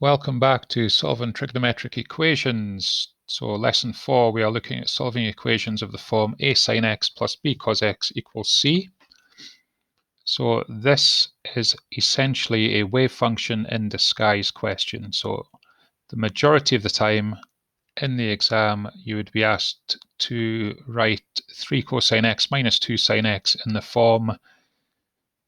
Welcome back to solving trigonometric equations. So lesson 4, we are looking at solving equations of the form a sine x plus b cos x equals c. So this is essentially a wave function in disguise question. So the majority of the time in the exam, you would be asked to write 3 cosine x minus 2 sine x in the form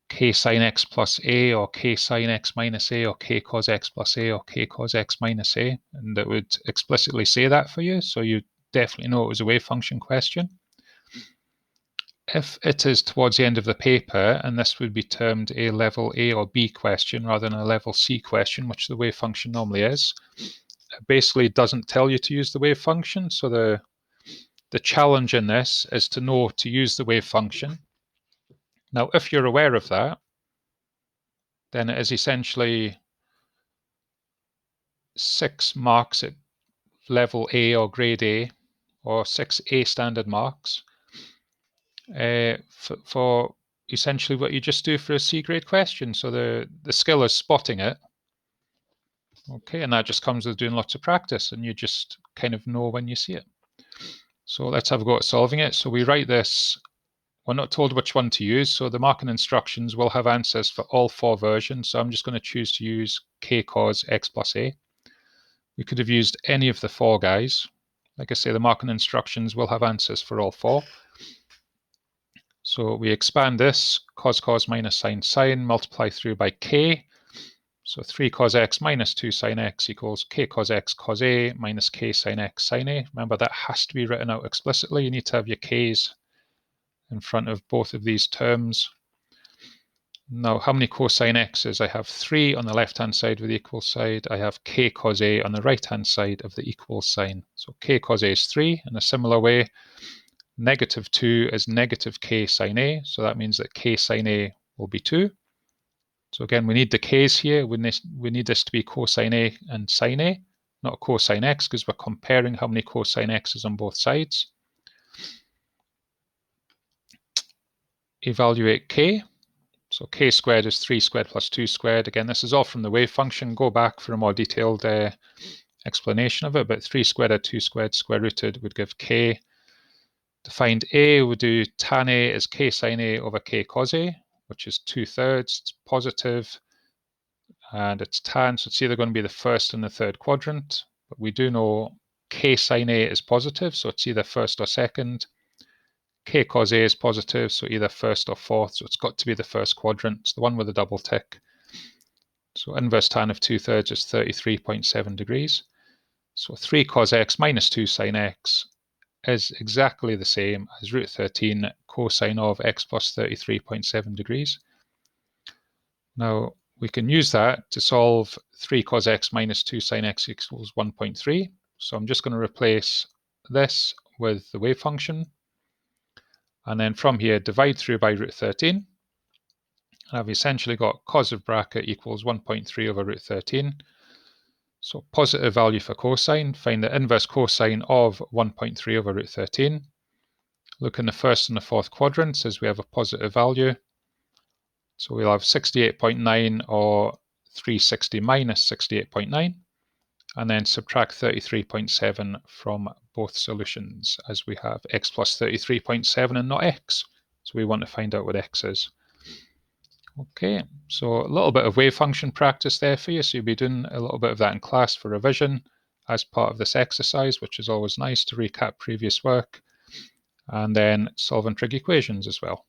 k sine x plus a, or k sine x minus a, or k cos x plus a, or k cos x minus a, and it would explicitly say that for you, so you definitely know it was a wave function question. If it is towards the end of the paper, and this would be termed a level A or B question rather than a level C question, which the wave function normally is, it basically doesn't tell you to use the wave function. So the challenge in this is to know to use the wave function. Now, if you're aware of that, then it is essentially 6 marks at level A or grade A, or 6 A standard marks for essentially what you just do for a C grade question. So the skill is spotting it. Okay, and that just comes with doing lots of practice, and you just kind of know when you see it. So let's have a go at solving it. So we write this. We're not told which one to use, so the marking instructions will have answers for all 4 versions. So I'm just going to choose to use k cos x plus a. We could have used any of the 4 guys. Like I say, the marking instructions will have answers for all 4. So we expand this, cos minus sine, multiply through by k. So 3 cos x minus 2 sine x equals k cos x cos a minus k sine x sine a. Remember, that has to be written out explicitly. You need to have your k's in front of both of these terms. Now, how many cosine x's? I have 3 on the left-hand side of the equal side. I have k cos a on the right-hand side of the equal sign. So k cos a is 3. In a similar way, negative 2 is negative k sine a. So that means that k sine a will be 2. So again, we need the k's here. We need this to be cosine a and sine a, not cosine x, because we're comparing how many cosine x's on both sides. Evaluate k. So k squared is 3 squared plus 2 squared. Again, this is all from the wave function. Go back for a more detailed explanation of it, but 3 squared or 2 squared square rooted would give k. To find a, we'll do tan a is k sine a over k cos a, which is 2/3. It's positive, and it's tan, so it's either going to be the first and the third quadrant. But we do know k sine a is positive, so it's either first or second. K cos A is positive, so either first or fourth, so it's got to be the first quadrant. It's the one with the double tick. So inverse tan of 2/3 is 33.7 degrees. So 3 cos x minus 2 sine x is exactly the same as root 13 cosine of x plus 33.7 degrees. Now, we can use that to solve 3 cos x minus 2 sine x equals 1.3. So I'm just going to replace this with the wave function. And then from here, divide through by root 13. And I've essentially got cos of bracket equals 1.3 over root 13. So positive value for cosine. Find the inverse cosine of 1.3 over root 13. Look in the first and the fourth quadrants as we have a positive value. So we'll have 68.9 or 360 minus 68.9. And then subtract 33.7 from both solutions, as we have x plus 33.7 and not x. So we want to find out what x is. Okay, so a little bit of wave function practice there for you. So you'll be doing a little bit of that in class for revision as part of this exercise, which is always nice to recap previous work, and then solving trig equations as well.